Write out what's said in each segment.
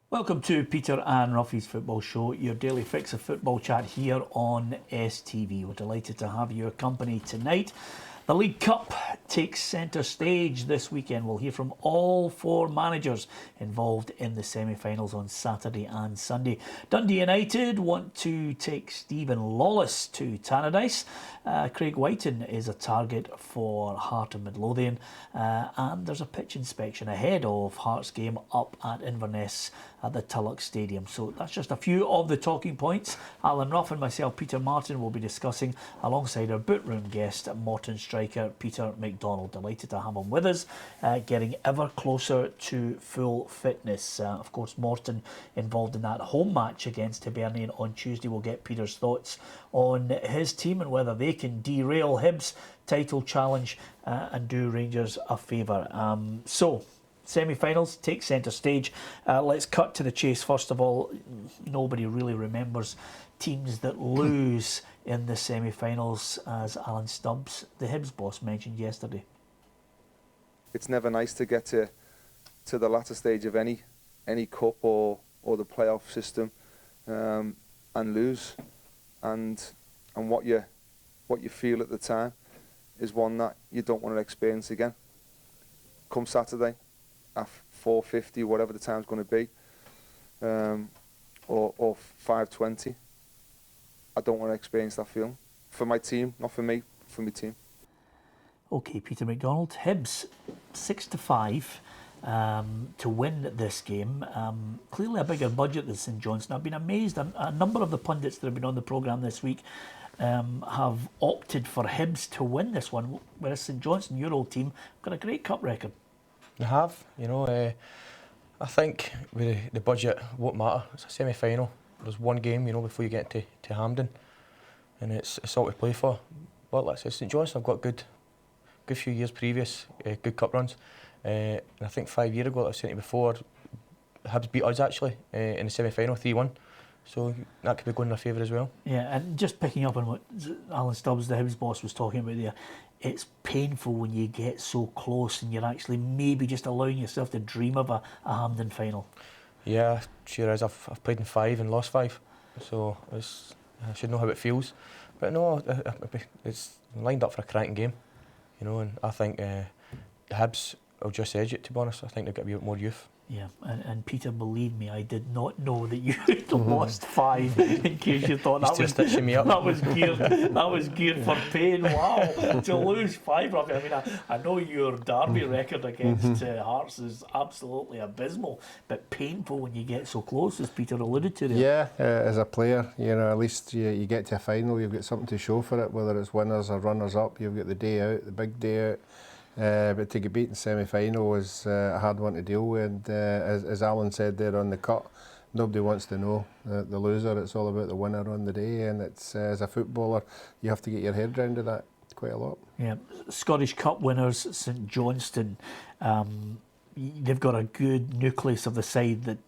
Welcome to Peter and Ruffy's Football Show, your daily fix of football chat here on STV. We're delighted to have your company tonight. The League Cup takes centre stage this weekend. We'll hear from all four managers involved in the semi-finals on Saturday and Sunday. Dundee United want to take Stephen Lawless to Tannadice. Craig Whiten is a target for Heart of Midlothian. And there's a pitch inspection ahead of Hearts' game up at Inverness at the Tulloch Stadium. So that's just a few of the talking points Alan Ruff and myself, Peter Martin, will be discussing alongside our boot room guest, Morton striker Peter MacDonald. Delighted to have him with us, getting ever closer to full fitness. Of course, Morton involved in that home match against Hibernian on Tuesday. We'll get Peter's thoughts on his team and whether they can derail Hibs' title challenge and do Rangers a favour. Semi-finals take centre stage. Let's cut to the chase. First of all, nobody really remembers teams that lose in the semi-finals, as Alan Stubbs, the Hibs boss, mentioned yesterday. It's never nice to get to the latter stage of any cup or the playoff system and lose. And what you feel at the time is one that you don't want to experience again. Come Saturday, at 4:50, whatever the time's going to be, or 5:20. I don't want to experience that feeling. For my team, not for me, for my team. Okay, Peter MacDonald, Hibs 6-5 to win this game. Clearly a bigger budget than St Johnstone. I've been amazed. A number of the pundits that have been on the programme this week have opted for Hibs to win this one, whereas St Johnstone, your old team, got a great cup record. They have, I think with the budget won't matter. It's a semi-final. There's one game, before you get to Hampden, and it's all to play for. But let's say St Johnstone have got good few years previous, good cup runs. And I think 5 years ago, like I've said to you before, Hibs beat us actually in the semi-final 3-1. So that could be going in their favour as well. Yeah, and just picking up on what Alan Stubbs, the Hibs boss, was talking about there, it's painful when you get so close and you're actually maybe just allowing yourself to dream of a Hampden final. Yeah, sure is. I've played in 5 and lost 5, so I should know how it feels. But no, it's lined up for a cracking game, and I think Hibs will just edge it, to be honest. I think they've got a bit more youth. Yeah, and Peter, believe me, I did not know that you had lost 5. In case you thought that was stitching me up. That was geared for pain. Wow, to lose 5, Ruffy. I mean, I know your derby record against Hearts is absolutely abysmal, but painful when you get so close, as Peter alluded to there. Yeah, as a player, at least you get to a final, you've got something to show for it, whether it's winners or runners up. You've got the day out, the big day out. But to get beat in semi-final was a hard one to deal with. And as Alan said there on the cut, nobody wants to know the loser. It's all about the winner on the day. And it's as a footballer, you have to get your head round to that quite a lot. Yeah, Scottish Cup winners St Johnstone. They've got a good nucleus of the side that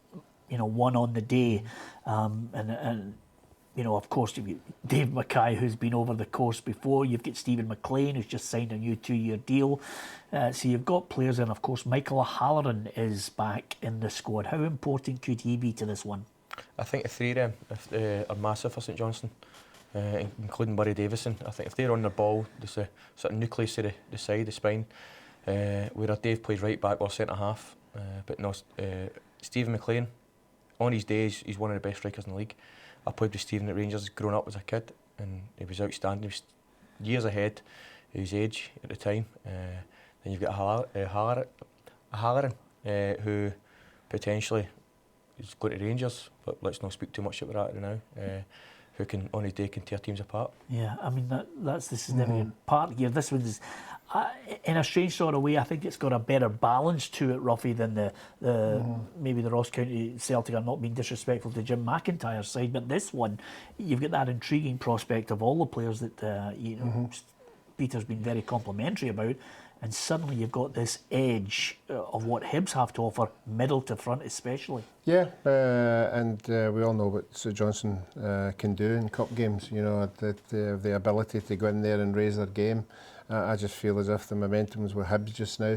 won on the day, and of course, you've got Dave Mackay, who's been over the course before. You've got Stephen McLean, who's just signed a new 2-year deal. So you've got players, and of course, Michael O'Halloran is back in the squad. How important could he be to this one? I think the 3 of them are massive for St Johnstone, including Murray Davison. I think if they're on their ball, there's a sort of nucleus of the side, the spine, where Dave plays right back or centre half. But no, Stephen McLean, on his days, he's one of the best strikers in the league. I played with Stephen at Rangers growing up as a kid, and he was outstanding. He was years ahead of his age at the time. Then you've got O'Halloran, who potentially is going to Rangers, but let's not speak too much about that now. Who can, on his day, can tear teams apart. Yeah, I mean, that's the significant part here. This one is, in a strange sort of way, I think it's got a better balance to it, Ruffy, than maybe the Ross County Celtic. are not being disrespectful to Jim McIntyre's side, but this one, you've got that intriguing prospect of all the players that Peter's been very complimentary about, and suddenly you've got this edge of what Hibs have to offer, middle to front especially. Yeah, and we all know what St Johnstone can do in cup games. The ability to go in there and raise their game. I just feel as if the momentum's with Hibs just now.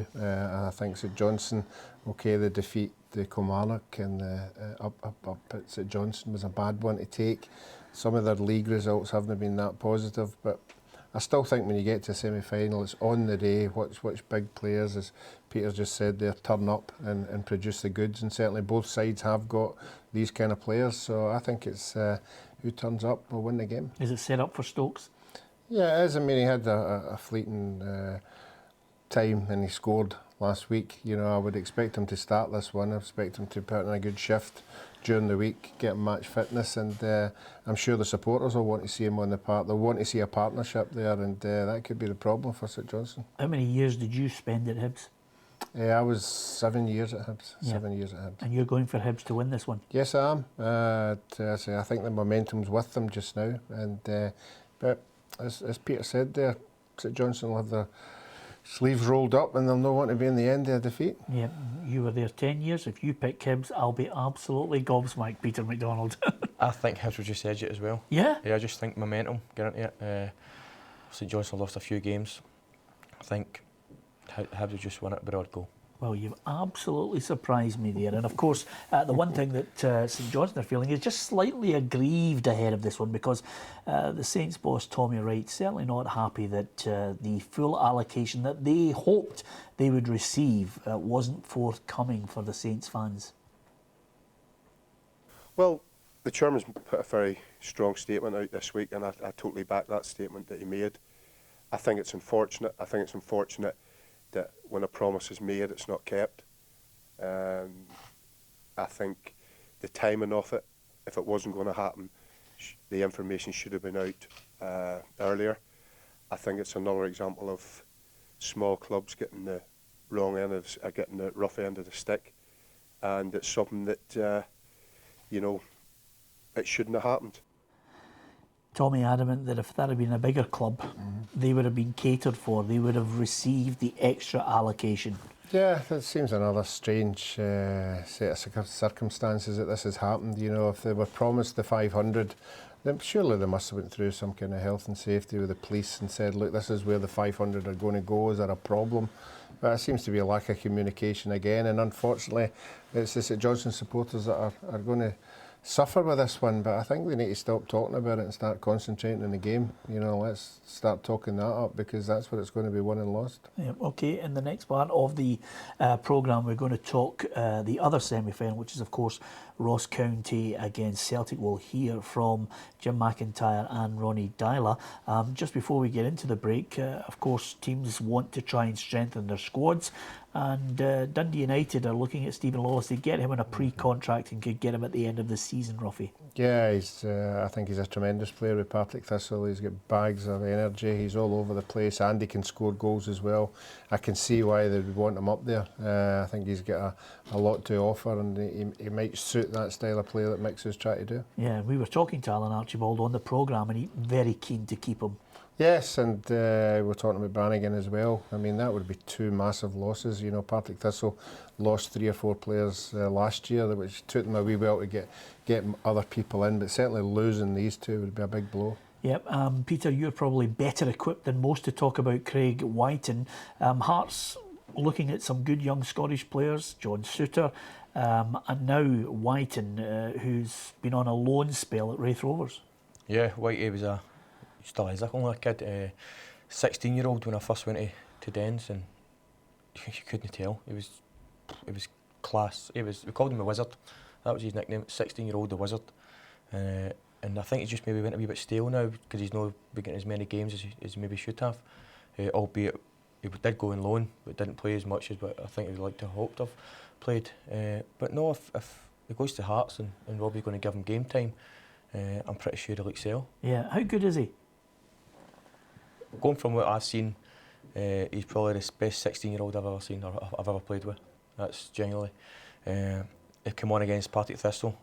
I think St Johnstone, okay, the defeat the Kilmarnock and the up at St Johnstone was a bad one to take. Some of their league results haven't been that positive, but I still think when you get to a semi-final, it's on the day. Which big players, as Peter just said, there turn up and produce the goods, and certainly both sides have got these kind of players. So I think it's who turns up will win the game. Is it set up for Stokes? Yeah, it is. I mean, he had a fleeting time and he scored last week. You know, I would expect him to start this one. I expect him to put in a good shift during the week, get match fitness, and I'm sure the supporters will want to see him on the park. They'll want to see a partnership there, and that could be the problem for St Johnstone. How many years did you spend at Hibs? I was 7 years at Hibs. Yeah. 7 years at Hibs. And you're going for Hibs to win this one? Yes, I am. I think the momentum's with them just now, and but as Peter said there, St Johnstone will have their sleeves rolled up and they'll not want to be in the end of a defeat. Yeah, you were there 10 years. If you pick Hibs, I'll be absolutely gobsmacked, Peter MacDonald. I think Hibs will just edge it as well. Yeah? Yeah, I just think momentum, guarantee it. St Johnstone lost a few games. I think Hibs will just win it by odd goal. Well, you've absolutely surprised me there. And of course, the one thing that St Johnstone are feeling is just slightly aggrieved ahead of this one, because the Saints boss Tommy Wright certainly not happy that the full allocation that they hoped they would receive wasn't forthcoming for the Saints fans. Well, the chairman's put a very strong statement out this week, and I totally back that statement that he made. I think it's unfortunate. That when a promise is made, it's not kept. I think the timing of it, if it wasn't going to happen, the information should have been out earlier. I think it's another example of small clubs getting the wrong end of, getting the rough end of the stick, and it's something that it shouldn't have happened. Tommy adamant that if that had been a bigger club, they would have been catered for. They would have received the extra allocation. Yeah, that seems another strange set of circumstances that this has happened. You know, if they were promised the 500, then surely they must have went through some kind of health and safety with the police and said, look, this is where the 500 are going to go. Is there a problem? But it seems to be a lack of communication again, and unfortunately, it's the St Johnstone supporters that are going to suffer with this one, but I think they need to stop talking about it and start concentrating on the game. You know, let's start talking that up, because that's what it's going to be won and lost. Yeah, okay, in the next part of the programme, we're going to talk the other semi-final, which is, of course, Ross County against Celtic. We'll hear from Jim McIntyre and Ronnie Dyler. Just before we get into the break, of course, teams want to try and strengthen their squads, and Dundee United are looking at Stephen Lawless to get him on a pre-contract and could get him at the end of the season, Ruffy. Yeah, I think he's a tremendous player with Partick Thistle. He's got bags of energy. He's all over the place, and he can score goals as well. I can see why they would want him up there. I think he's got a lot to offer, and he might suit that style of play that Mix is trying to do. Yeah, we were talking to Alan Archibald on the programme, and he's very keen to keep him. Yes, and we're talking about Brannigan as well. I mean, that would be two massive losses. You know, Partick Thistle lost 3 or 4 players last year, which took them a wee while to get other people in, but certainly losing these two would be a big blow. Yep, Peter, you're probably better equipped than most to talk about Craig Whiten. Hearts looking at some good young Scottish players, John Souttar, and now Whiten, who's been on a loan spell at Raith Rovers. Yeah, Whitey was still is only a kid, 16-year-old when I first went to Dens, and you couldn't tell. He was class. We called him the Wizard. That was his nickname. 16-year-old, the Wizard. And I think he's just maybe went a wee bit stale now, because he's not getting as many games as he maybe should have. Albeit he did go on loan, but didn't play as much as what I think he would like to have hoped to have played. But no, if he goes to Hearts and Robbie's going to give him game time, I'm pretty sure he'll excel. Yeah, how good is he? Going from what I've seen, he's probably the best 16-year-old I've ever seen or I've ever played with. That's genuinely. He came on against Partick Thistle,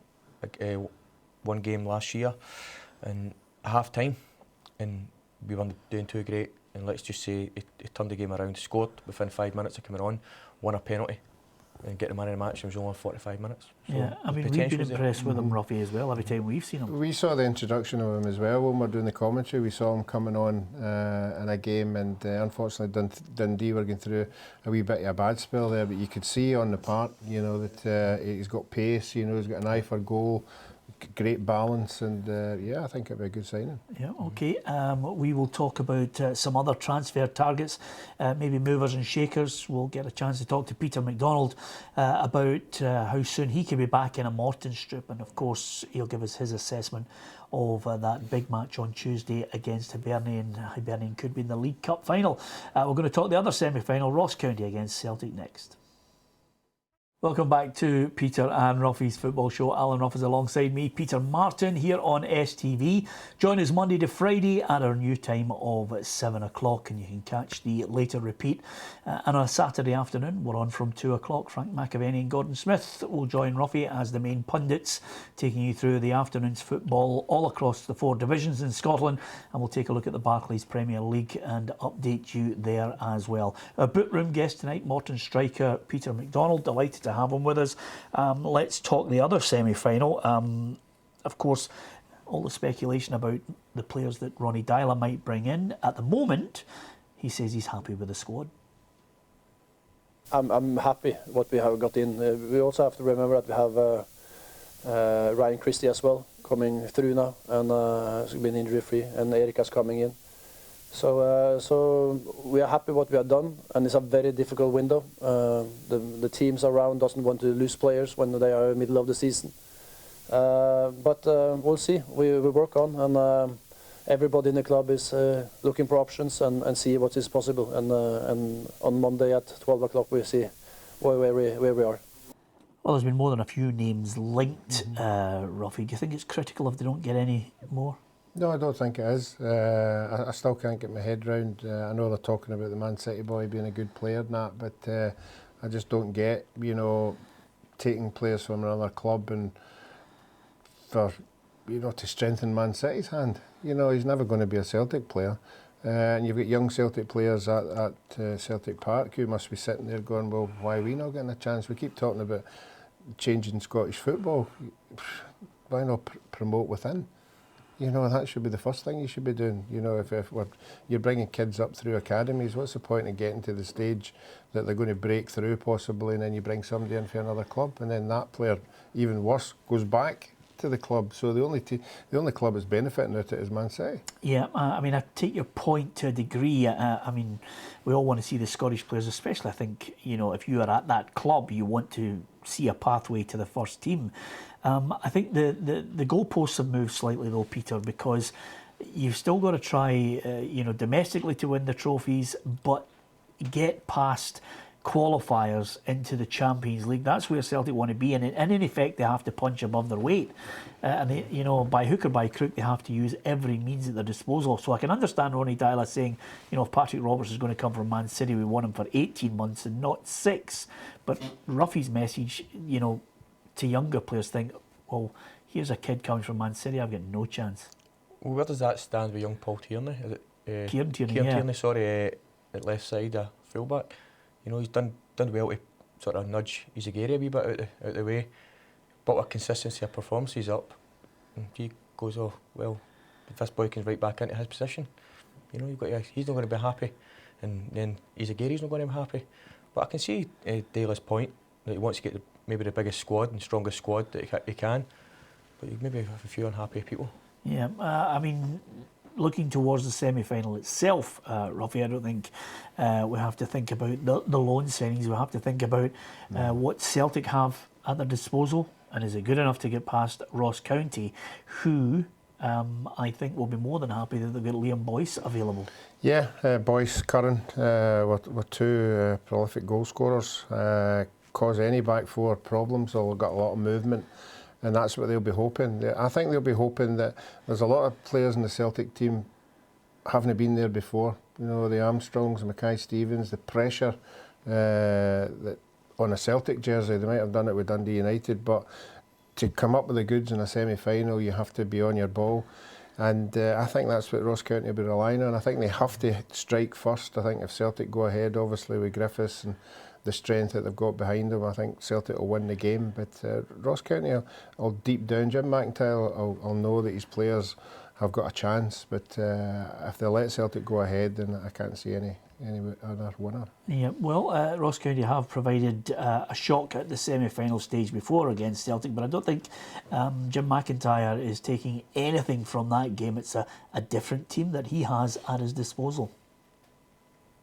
one game last year, and half time, and we weren't doing too great. And let's just say he turned the game around, scored within 5 minutes of coming on, won a penalty, and get the man of the match. It was only 45 minutes. So yeah, I mean, we've potential been was there. impressed with him, Ruffy, as well, every time we've seen him. We saw the introduction of him as well when we were doing the commentary. We saw him coming on in a game, and unfortunately Dundee were going through a wee bit of a bad spell there, but you could see on the part, you know, that he's got pace, you know, he's got an eye for goal, great balance, and yeah, I think it'd be a good signing. Yeah, okay. We will talk about some other transfer targets, maybe movers and shakers. We'll get a chance to talk to Peter MacDonald about how soon he could be back in a Morton strip, and of course he'll give us his assessment of that big match on Tuesday against Hibernian. Hibernian could be in the League Cup final. We're going to talk the other semi-final, Ross County against Celtic, next. Welcome back to Peter and Ruffy's Football Show. Alan Ruff is alongside me, Peter Martin, here on STV. Join us Monday to Friday at our new time of 7 o'clock, and you can catch the later repeat. And on a Saturday afternoon, we're on from 2 o'clock. Frank McAvenny and Gordon Smith will join Ruffy as the main pundits, taking you through the afternoon's football all across the 4 divisions in Scotland. And we'll take a look at the Barclays Premier League and update you there as well. Our boot room guest tonight, Morton striker Peter MacDonald. Delighted to have him with us. Let's talk the other semi-final. Of course, all the speculation about the players that Ronnie Dyla might bring in. At the moment, he says he's happy with the squad. I'm happy what we have got in. We also have to remember that we have Ryan Christie as well coming through now, and has been injury free, and Erika's coming in. So we are happy what we have done, and it's a very difficult window. The teams around doesn't want to lose players when they are middle of the season. But we'll see. We work on, and everybody in the club is looking for options and see what is possible. And on Monday at 12 o'clock we see where we are. Well, there's been more than a few names linked, Ruffy. Do you think it's critical if they don't get any more? No, I don't think it is. I still can't get my head round. I know they're talking about the Man City boy being a good player and that, but I just don't get, you know, taking players from another club and for, you know, to strengthen Man City's hand. You know, he's never going to be a Celtic player. And you've got young Celtic players at Celtic Park who must be sitting there going, well, why are we not getting a chance? We keep talking about changing Scottish football. Why not promote within? You know, that should be the first thing you should be doing. You know, if you're bringing kids up through academies, what's the point of getting to the stage that they're going to break through possibly, and then you bring somebody in for another club, and then that player, even worse, goes back to the club. So the only club that's benefiting out of it is Man City. Yeah, I mean, I take your point to a degree. I mean, we all want to see the Scottish players, especially I think, you know, if you are at that club, you want to see a pathway to the first team. I think the goalposts have moved slightly though, Peter, because you've still got to try, you know, domestically to win the trophies, but get past qualifiers into the Champions League. That's where Celtic want to be, and in effect they have to punch above their weight, and they, you know, by hook or by crook they have to use every means at their disposal. So I can understand Ronnie Dyla saying, you know, if Patrick Roberts is going to come from Man City, we want him for 18 months and not 6. But Ruffy's message, you know, to younger players think, well, here's a kid coming from Man City, I've got no chance. Well, where does that stand with young Paul Tierney? Is it Kieran Tierney, Tierney, sorry, at left side, a fullback. You know, he's done well to sort of nudge Izagiri a wee bit out the way, but with consistency of performance, he's up. And he goes, oh well, if this boy can right back into his position, you know, he's not going to be happy, and then Izagiri's not going to be happy. But I can see Dyla's point that he wants to get maybe the biggest squad and strongest squad that he can, but you maybe have a few unhappy people. Yeah, I mean, looking towards the semi-final itself, Ruffy, I don't think we have to think about the loan signings. We have to think about what Celtic have at their disposal, and is it good enough to get past Ross County, who I think will be more than happy that they've got Liam Boyce available. Yeah, Boyce, Curran were two prolific goal scorers. Cause any back four problems, they'll got a lot of movement, and that's what they'll be hoping. I think they'll be hoping that there's a lot of players in the Celtic team haven't been there before. You know, the Armstrongs, Mackay Stevens, the pressure that on a Celtic jersey, they might have done it with Dundee United, but to come up with the goods in a semi-final, you have to be on your ball. And I think that's what Ross County will be relying on. I think they have to strike first. I think if Celtic go ahead, obviously with Griffiths and the strength that they've got behind them. I think Celtic will win the game, but Ross County will deep down. Jim McIntyre will know that his players have got a chance, but if they let Celtic go ahead, then I can't see any other winner. Yeah, well, Ross County have provided a shock at the semi-final stage before against Celtic, but I don't think Jim McIntyre is taking anything from that game. It's a different team that he has at his disposal.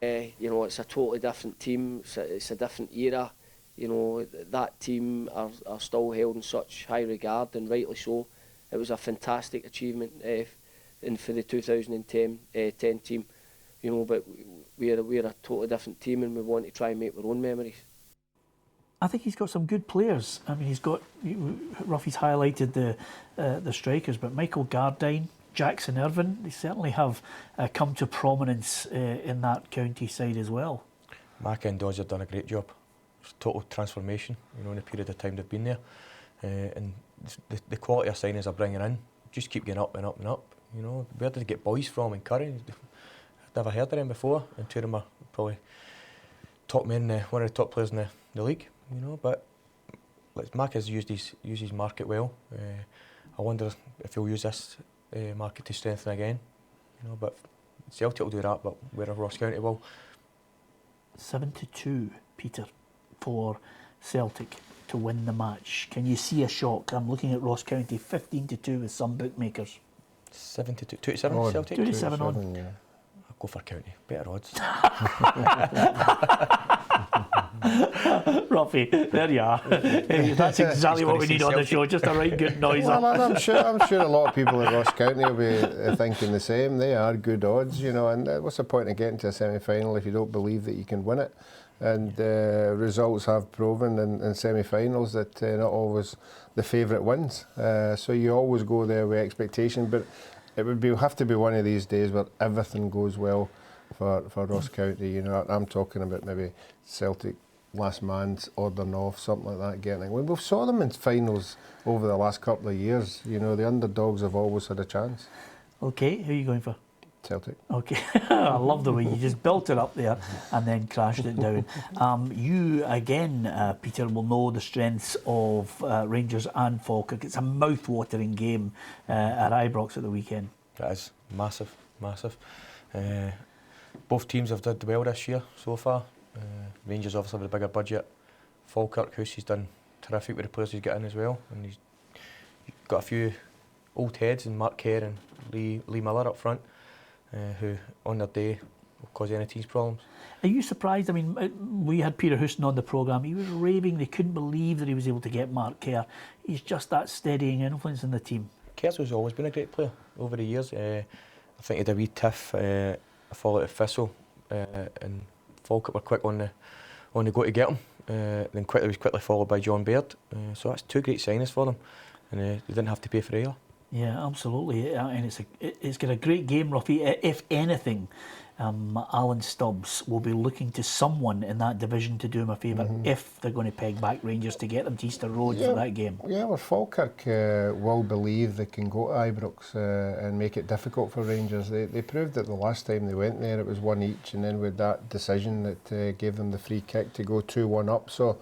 You know, it's a totally different team. It's a different era. You know, that team are still held in such high regard, and rightly so. It was a fantastic achievement for the 2010 team. You know, but we're a totally different team, and we want to try and make our own memories. I think he's got some good players. I mean, Ruffy's highlighted the strikers, but Michael Gardine, Jackson Irvine, they certainly have come to prominence in that county side as well. Mac and Dodge have done a great job. It's total transformation, you know, in the period of time they've been there. And the quality of signings they're bringing in just keep getting up and up and up. You know, where did they get boys from in Curry? I've never heard of them before, and two of them are probably top men, one of the top players in the league. You know, but Mac has used his market well. I wonder if he'll use this market to strengthen again. You know, but Celtic will do that, but where Ross County will. 7-2, Peter, for Celtic to win the match. Can you see a shock? I'm looking at Ross County 15-2 with some bookmakers. 7-2, 2-7 Celtic. 2-7 on. Yeah. I'll go for County. Better odds. Ruffy, there you are. That's exactly what we need on the show. Just a right good noise. Well, I'm sure a lot of people at Ross County will be thinking the same. They are good odds, you know. And what's the point of getting to a semi-final if you don't believe that you can win it? And results have proven in semi-finals that not always the favourite wins. So you always go there with expectation, but it would have to be one of these days where everything goes well for Ross County. You know, I'm talking about maybe Celtic last man's order off, something like that. Getting we saw them in finals over the last couple of years. You know, the underdogs have always had a chance. Okay, who are you going for? Celtic. Okay, I love the way you just built it up there and then crashed it down. You, again, Peter, will know the strengths of Rangers and Falkirk. It's a mouth-watering game at Ibrox at the weekend. It is massive, massive. Both teams have done well this year so far. Rangers obviously have a bigger budget. Falkirk, he's done terrific with the players he's got in as well, and he's got a few old heads in Mark Kerr and Lee Miller up front. Who on their day will cause any team's problems. Are you surprised? I mean, we had Peter Houston on the programme. He was raving. They couldn't believe that he was able to get Mark Kerr. He's just that steadying influence in the team. Kerr's has always been a great player over the years. I think he had a wee tiff, a fall out of Thistle, and Falkirk were quick on the go to get him. Then was quickly followed by John Baird. So that's two great signings for them, and they didn't have to pay for either. Yeah, absolutely, and it's got a great game, Ruffy. If anything, Alan Stubbs will be looking to someone in that division to do him a favour if they're going to peg back Rangers to get them to Easter Road for that game. Yeah, well, Falkirk will believe they can go to Ibrox and make it difficult for Rangers. They proved that the last time they went there it was one each, and then with that decision that gave them the free kick to go 2-1 up. So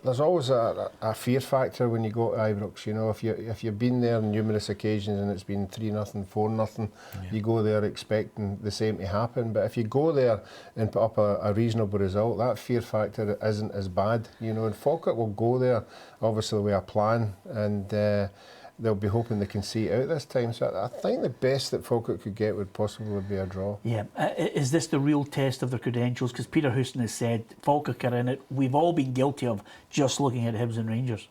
there's always a fear factor when you go to Ibrox. You know, if you've been there on numerous occasions and it's been 3-0, 4-0, you go there expecting the same to happen. But if you go there and put up a reasonable result, that fear factor isn't as bad. You know, and Falkirk will go there obviously with a plan, and they'll be hoping they can see it out this time. So I think the best that Falkirk could get would possibly be a draw. Yeah. Is this the real test of their credentials? Because Peter Houston has said Falkirk are in it. We've all been guilty of just looking at Hibs and Rangers.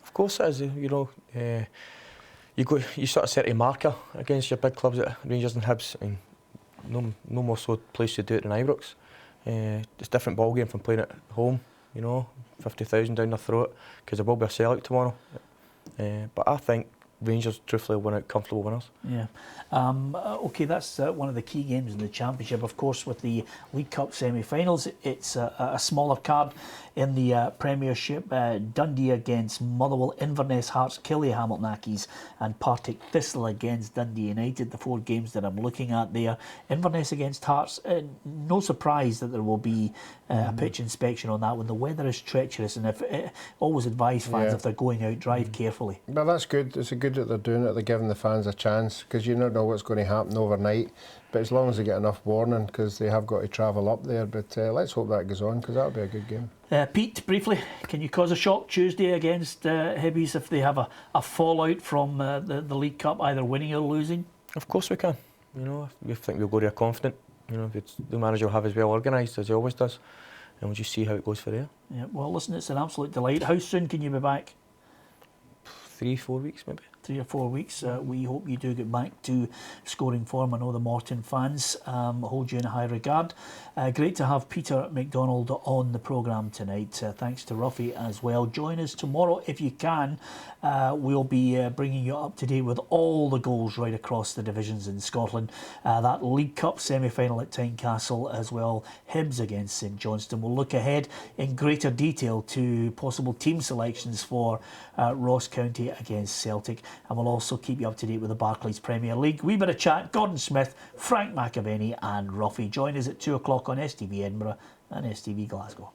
Of course it is. You know, you sort of set a marker against your big clubs at Rangers and Hibs, and no more so place to do it than Ibrox. It's a different ball game from playing at home. You know, 50,000 down their throat, because there will be a sellout tomorrow. But I think Rangers truthfully win out comfortable winners. Yeah. Okay, that's one of the key games in the Championship. Of course, with the League Cup semi-finals, it's a smaller card. in the Premiership. Dundee against Motherwell, Inverness, Hearts, Killie, Hamilton Accies and Partick Thistle against Dundee United. The 4 games that I'm looking at there. Inverness against Hearts, no surprise that there will be a pitch inspection on that one. The weather is treacherous, and if always advise fans if they're going out, drive carefully. Well, that's good. It's good that they're doing it. They're giving the fans a chance, because you don't know what's going to happen overnight. But as long as they get enough warning, because they have got to travel up there. But let's hope that goes on, because that'll be a good game. Pete, briefly, can you cause a shock Tuesday against Hibbies if they have a fallout from the League Cup, either winning or losing? Of course we can. You know, we think we'll go there confident. You know, the manager will have us well organised, as he always does, and we'll just see how it goes for there. Yeah, well, listen, it's an absolute delight. How soon can you be back? 3-4 weeks, maybe. 3 or 4 weeks. We hope you do get back to scoring form. I know the Morton fans hold you in high regard. Great to have Peter MacDonald on the programme tonight. Thanks to Ruffy as well. Join us tomorrow if you can. We'll be bringing you up to date with all the goals right across the divisions in Scotland. That League Cup semi-final at Tynecastle as well. Hibs against St Johnstone. We'll look ahead in greater detail to possible team selections for Ross County against Celtic. And we'll also keep you up to date with the Barclays Premier League. Wee bit of chat, Gordon Smith, Frank McAvenny and Ruffy. Join us at 2 o'clock on STV Edinburgh and STV Glasgow.